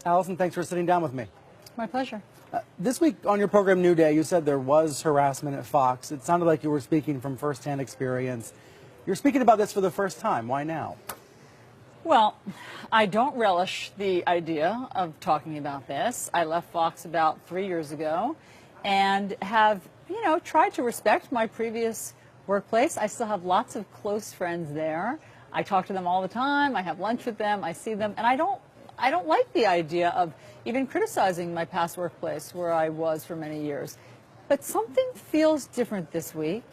Alisyn, thanks for sitting down with me. My pleasure. This week on your program New Day, you said there was harassment at Fox. It sounded like you were speaking from firsthand experience. You're speaking about this for the first time. Why now? Well, I don't relish the idea of talking about this. I left Fox about 3 years ago and have, tried to respect my previous workplace. I still have lots of close friends there. I talk to them all the time. I have lunch with them. I see them. And I don't like the idea of even criticizing my past workplace where I was for many years. But something feels different this week.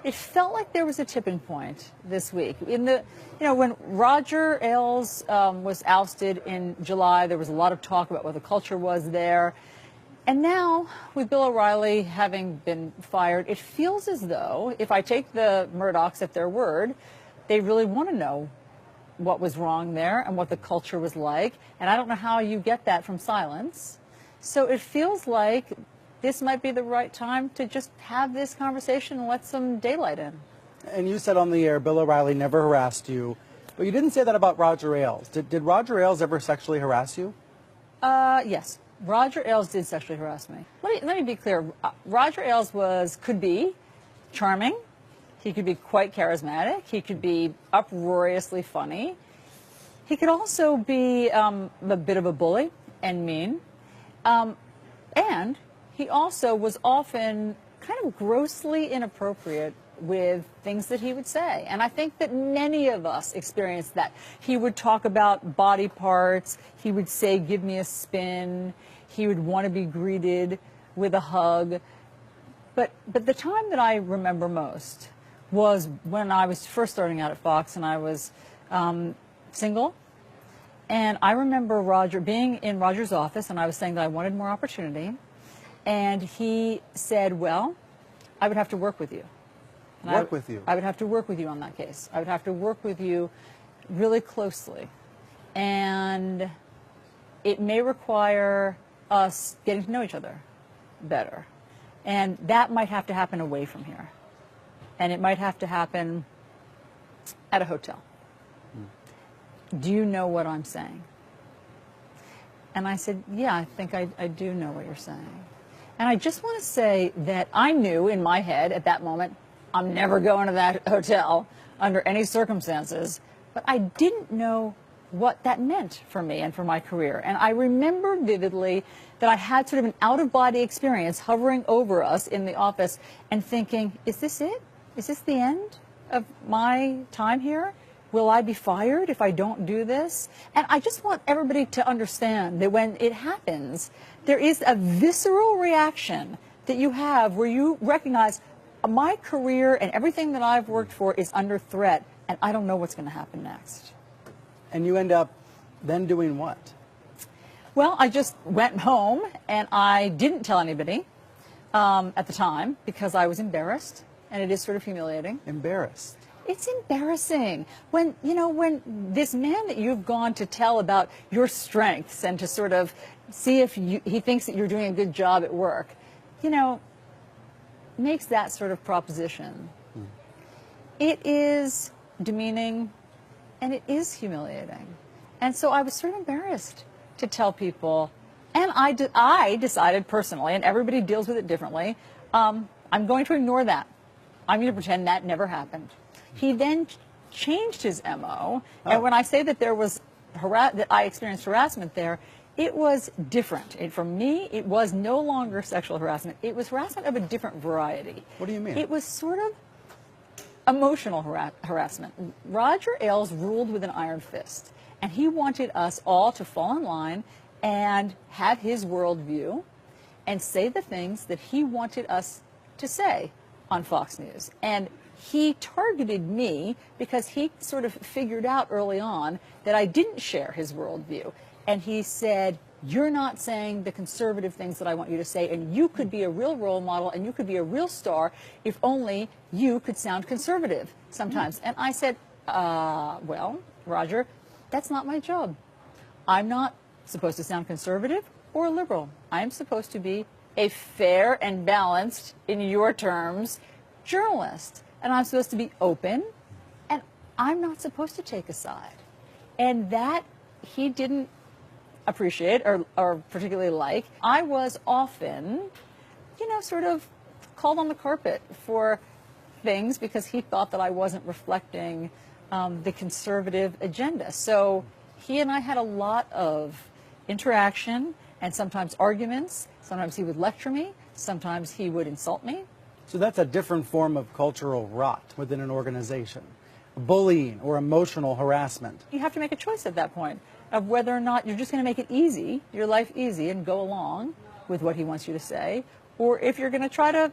It felt like there was a tipping point this week. When Roger Ailes was ousted in July, there was a lot of talk about what the culture was there. And now, with Bill O'Reilly having been fired, it feels as though, if I take the Murdochs at their word, they really want to know what was wrong there and what the culture was like. And I don't know how you get that from silence. So it feels like this might be the right time to just have this conversation and let some daylight in. And you said on the air, Bill O'Reilly never harassed you. But you didn't say that about Roger Ailes. Did Roger Ailes ever sexually harass you? Yes. Roger Ailes did sexually harass me. Let me be clear. Roger Ailes could be charming. He could be quite charismatic. He could be uproariously funny. He could also be a bit of a bully and mean. And he also was often kind of grossly inappropriate with things that he would say. And I think that many of us experienced that. He would talk about body parts. He would say, "Give me a spin." He would want to be greeted with a hug. But the time that I remember most was when I was first starting out at Fox and I was single. And I remember Roger being in Roger's office and I was saying that I wanted more opportunity. And he said, "Well, I would have to work with you." And work with you? I would have to work with you on that case. I would have to work with you really closely. And it may require us getting to know each other better. And that might have to happen away from here. And it might have to happen at a hotel. Do you know what I'm saying? And I said, yeah, I think I do know what you're saying. And I just want to say that I knew in my head at that moment, I'm never going to that hotel under any circumstances. But I didn't know what that meant for me and for my career. And I remember vividly that I had sort of an out-of-body experience hovering over us in the office and thinking, is this it? Is this the end of my time here? Will I be fired if I don't do this? And I just want everybody to understand that when it happens, there is a visceral reaction that you have where you recognize my career and everything that I've worked for is under threat, and I don't know what's going to happen next. And you end up then doing what? Well, I just went home and I didn't tell anybody at the time because I was embarrassed, and it is sort of humiliating. Embarrassed? It's embarrassing when this man that you've gone to tell about your strengths and to sort of see if he thinks that you're doing a good job at work, makes that sort of proposition. It is demeaning and it is humiliating. And so I was sort of embarrassed to tell people. And I decided personally, and everybody deals with it differently, I'm going to ignore that. I'm going to pretend that never happened. He then changed his MO, and when I say that there was that I experienced harassment there, it was different. For me, it was no longer sexual harassment. It was harassment of a different variety. What do you mean? It was sort of emotional harassment. Roger Ailes ruled with an iron fist, and he wanted us all to fall in line and have his worldview and say the things that he wanted us to say on Fox News. And he targeted me because he sort of figured out early on that I didn't share his worldview. And he said, you're not saying the conservative things that I want you to say, and you could be a real role model and you could be a real star if only you could sound conservative sometimes. And I said, well, Roger, that's not my job. I'm not supposed to sound conservative or liberal. I'm supposed to be a fair and balanced, in your terms, journalist. And I'm supposed to be open, and I'm not supposed to take a side. And that he didn't appreciate or particularly like. I was often, sort of called on the carpet for things because he thought that I wasn't reflecting the conservative agenda. So he and I had a lot of interaction and sometimes arguments. Sometimes he would lecture me. Sometimes he would insult me. So that's a different form of cultural rot within an organization. Bullying or emotional harassment. You have to make a choice at that point of whether or not you're just going to make it easy, your life easy, and go along with what he wants you to say, or if you're going to try to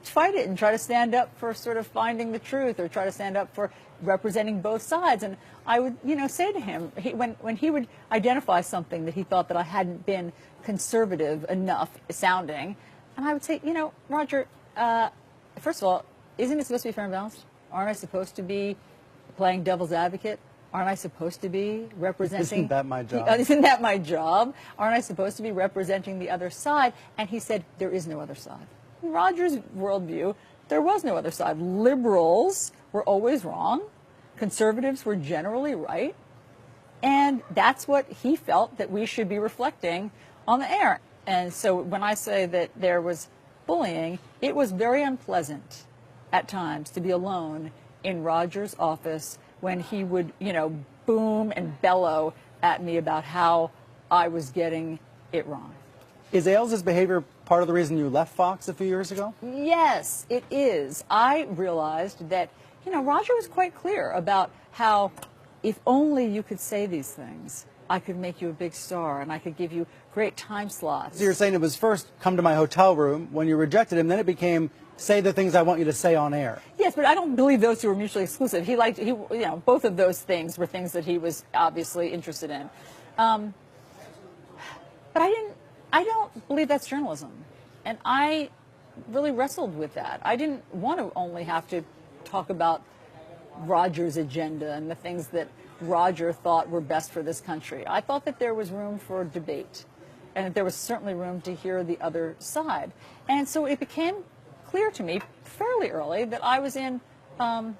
fight it and try to stand up for sort of finding the truth or try to stand up for representing both sides. And I would, say to him, when he would identify something that he thought that I hadn't been conservative enough sounding, and I would say, Roger, first of all, isn't it supposed to be fair and balanced? Aren't I supposed to be playing devil's advocate? Aren't I supposed to be representing? Isn't that my job? Isn't that my job? Aren't I supposed to be representing the other side? And he said, there is no other side. In Roger's worldview, there was no other side. Liberals were always wrong. Conservatives were generally right. And that's what he felt that we should be reflecting on the air. And so when I say that there was bullying, it was very unpleasant at times to be alone in Roger's office when he would, boom and bellow at me about how I was getting it wrong. Is Ailes' behavior part of the reason you left Fox a few years ago? Yes, it is. I realized that, Roger was quite clear about how if only you could say these things, I could make you a big star and I could give you great time slots. So you're saying it was first come to my hotel room when you rejected him, then it became say the things I want you to say on air. Yes, but I don't believe those two were mutually exclusive. Both of those things were things that he was obviously interested in. But I don't believe that's journalism. And I really wrestled with that. I didn't want to only have to talk about Roger's agenda and the things that Roger thought were best for this country. I thought that there was room for debate and that there was certainly room to hear the other side. And so it became clear to me fairly early that I was in, a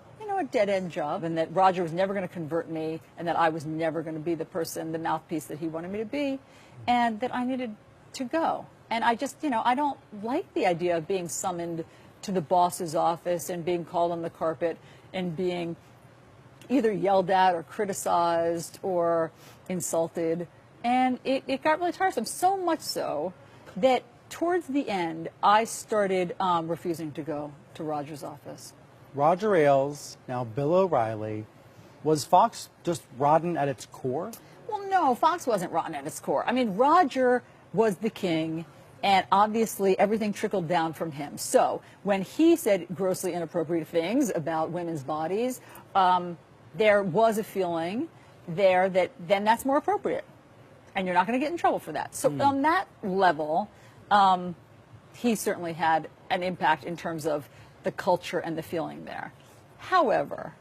dead-end job and that Roger was never going to convert me and that I was never going to be the person, the mouthpiece that he wanted me to be, and that I needed to go. And I just, I don't like the idea of being summoned to the boss's office and being called on the carpet and being either yelled at or criticized or insulted. And it got really tiresome, so much so that towards the end, I started refusing to go to Roger's office. Roger Ailes, now Bill O'Reilly, was Fox just rotten at its core? Well, no, Fox wasn't rotten at its core. I mean, Roger was the king, and obviously everything trickled down from him. So when he said grossly inappropriate things about women's bodies, there was a feeling there that then that's more appropriate, and you're not going to get in trouble for that. So on that level, he certainly had an impact in terms of the culture and the feeling there. However,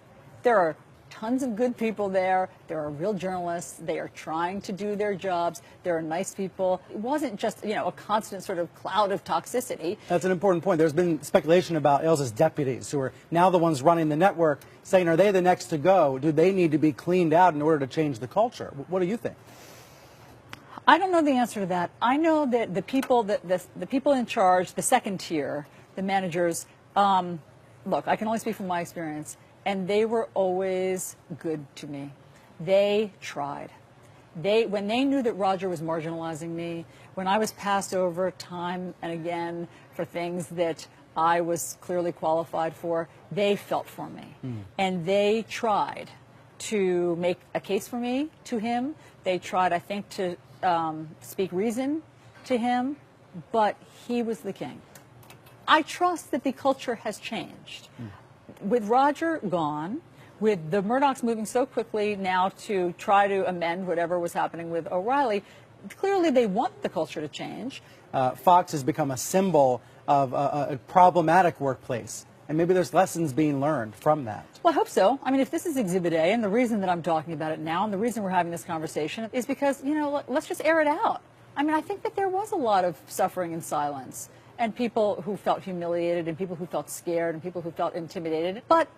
there are tons of good people there. There are real journalists. They are trying to do their jobs. There are nice people. It wasn't just, a constant sort of cloud of toxicity. That's an important point. There's been speculation about Ailes' deputies, who are now the ones running the network, saying, are they the next to go? Do they need to be cleaned out in order to change the culture? What do you think? I don't know the answer to that. I know that the people the people in charge, the second tier, the managers, look, I can only speak from my experience, and they were always good to me. They tried. When they knew that Roger was marginalizing me, when I was passed over time and again for things that I was clearly qualified for, they felt for me. And they tried to make a case for me to him. They tried, I think, to speak reason to him, but he was the king. I trust that the culture has changed. With Roger gone, with the Murdochs moving so quickly now to try to amend whatever was happening with O'Reilly, clearly they want the culture to change. Fox has become a symbol of a problematic workplace, and maybe there's lessons being learned from that. Well, I hope so. I mean, if this is Exhibit A, and the reason that I'm talking about it now, and the reason we're having this conversation is because, let's just air it out. I mean, I think that there was a lot of suffering in silence, and people who felt humiliated, and people who felt scared, and people who felt intimidated. But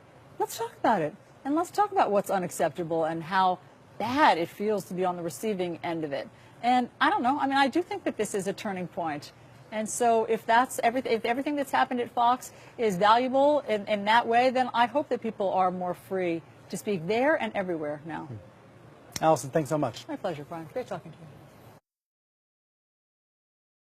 let's talk about it, and let's talk about what's unacceptable and how bad it feels to be on the receiving end of it. And I don't know. I mean, I do think that this is a turning point. And so if that's everything, if everything that's happened at Fox is valuable in that way, then I hope that people are more free to speak there and everywhere now. Alisyn, thanks so much. My pleasure, Brian. Great talking to you.